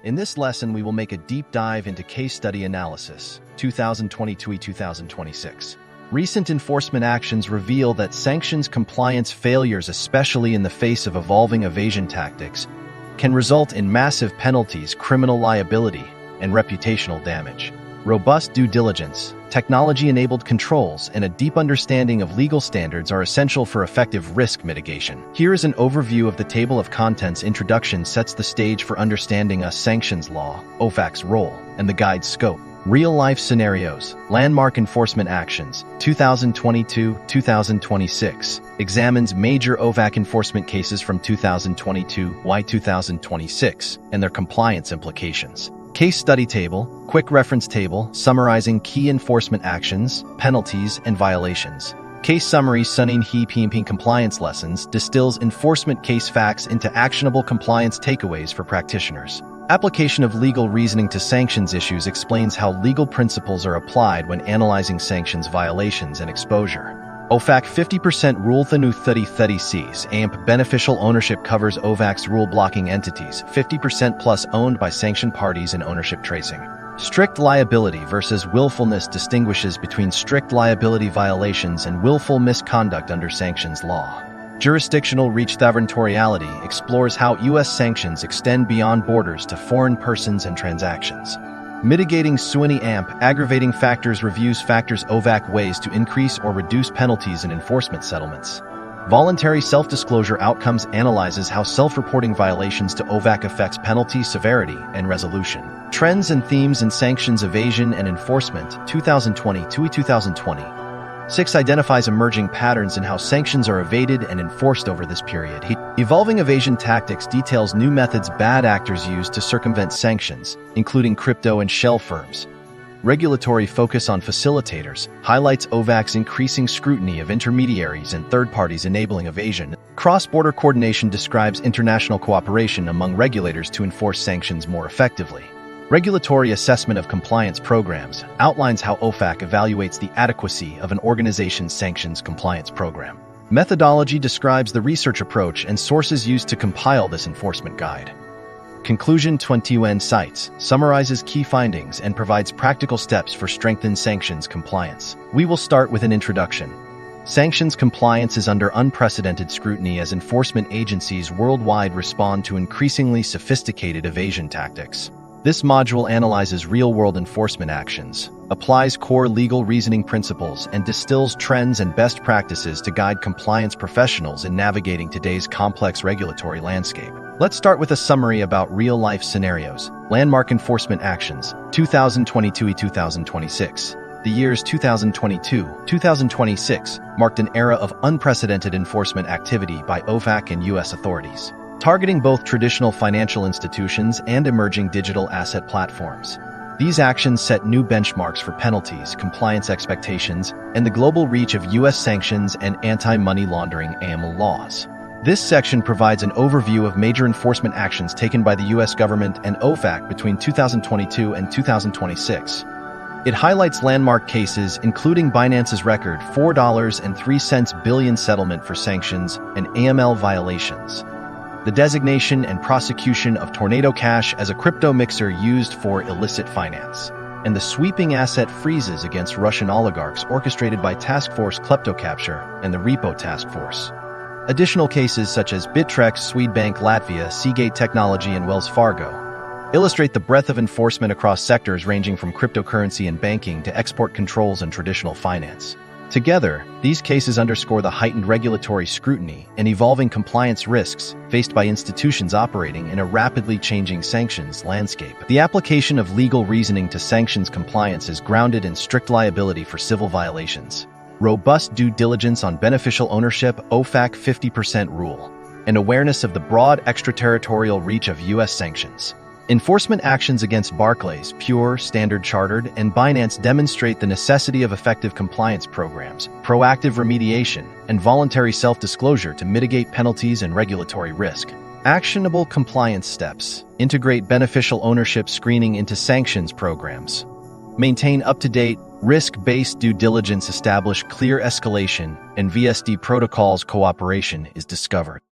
In this lesson, we will make a deep dive into case study analysis, 2022-2026. Recent enforcement actions reveal that sanctions compliance failures, especially in the face of evolving evasion tactics, can result in massive penalties, criminal liability, and reputational damage. Robust due diligence, technology-enabled controls, and a deep understanding of legal standards are essential for effective risk mitigation. Here is an overview of the table of contents. Introduction sets the stage for understanding a sanctions law, OFAC's role, and the guide's scope. Real-life scenarios, landmark enforcement actions, 2022-2026, examines major OFAC enforcement cases from 2022-2026 and their compliance implications. Case study table, quick reference table summarizing key enforcement actions, penalties, and violations. Case summary Sunning PMP compliance lessons distills enforcement case facts into actionable compliance takeaways for practitioners. Application of legal reasoning to sanctions issues explains how legal principles are applied when analyzing sanctions violations and exposure. OFAC 50% Rule the new 30 Cs AMP beneficial ownership covers OFAC's rule-blocking entities, 50% plus owned by sanctioned parties and ownership tracing. Strict liability versus willfulness distinguishes between strict liability violations and willful misconduct under sanctions law. Jurisdictional reach territoriality explores how U.S. sanctions extend beyond borders to foreign persons and transactions. Mitigating SUNY AMP aggravating factors reviews factors OFAC ways to increase or reduce penalties in enforcement settlements. Voluntary self-disclosure outcomes analyzes how self-reporting violations to OFAC affects penalty severity and resolution. Trends and themes in sanctions evasion and enforcement, 2020-2026 identifies emerging patterns in how sanctions are evaded and enforced over this period. Evolving evasion tactics details new methods bad actors use to circumvent sanctions, including crypto and shell firms. Regulatory focus on facilitators highlights OFAC's increasing scrutiny of intermediaries and third parties enabling evasion. Cross-border coordination describes international cooperation among regulators to enforce sanctions more effectively. Regulatory assessment of compliance programs outlines how OFAC evaluates the adequacy of an organization's sanctions compliance program. Methodology describes the research approach and sources used to compile this enforcement guide. Conclusion 20UN Cites summarizes key findings and provides practical steps for strengthened sanctions compliance. We will start with an introduction. Sanctions compliance is under unprecedented scrutiny as enforcement agencies worldwide respond to increasingly sophisticated evasion tactics. This module analyzes real-world enforcement actions, applies core legal reasoning principles, and distills trends and best practices to guide compliance professionals in navigating today's complex regulatory landscape. Let's start with a summary about real-life scenarios. Landmark enforcement actions, 2022-2026. The years 2022-2026 marked an era of unprecedented enforcement activity by OFAC and U.S. authorities, targeting both traditional financial institutions and emerging digital asset platforms. These actions set new benchmarks for penalties, compliance expectations, and the global reach of U.S. sanctions and anti-money laundering AML laws. This section provides an overview of major enforcement actions taken by the U.S. government and OFAC between 2022 and 2026. It highlights landmark cases, including Binance's record $4.03 billion settlement for sanctions and AML violations, the designation and prosecution of Tornado Cash as a crypto mixer used for illicit finance, and the sweeping asset freezes against Russian oligarchs orchestrated by Task Force Kleptocapture and the Repo Task Force. Additional cases such as Bittrex, Swedbank, Latvia, Seagate Technology, and Wells Fargo illustrate the breadth of enforcement across sectors ranging from cryptocurrency and banking to export controls and traditional finance. Together, these cases underscore the heightened regulatory scrutiny and evolving compliance risks faced by institutions operating in a rapidly changing sanctions landscape. The application of legal reasoning to sanctions compliance is grounded in strict liability for civil violations, robust due diligence on beneficial ownership, OFAC 50% rule, and awareness of the broad extraterritorial reach of U.S. sanctions. Enforcement actions against Barclays, Pure, Standard Chartered, and Binance demonstrate the necessity of effective compliance programs, proactive remediation, and voluntary self-disclosure to mitigate penalties and regulatory risk. Actionable compliance steps: integrate beneficial ownership screening into sanctions programs. Maintain up-to-date, risk-based due diligence. Establish clear escalation and VSD protocols. Cooperation is discovered.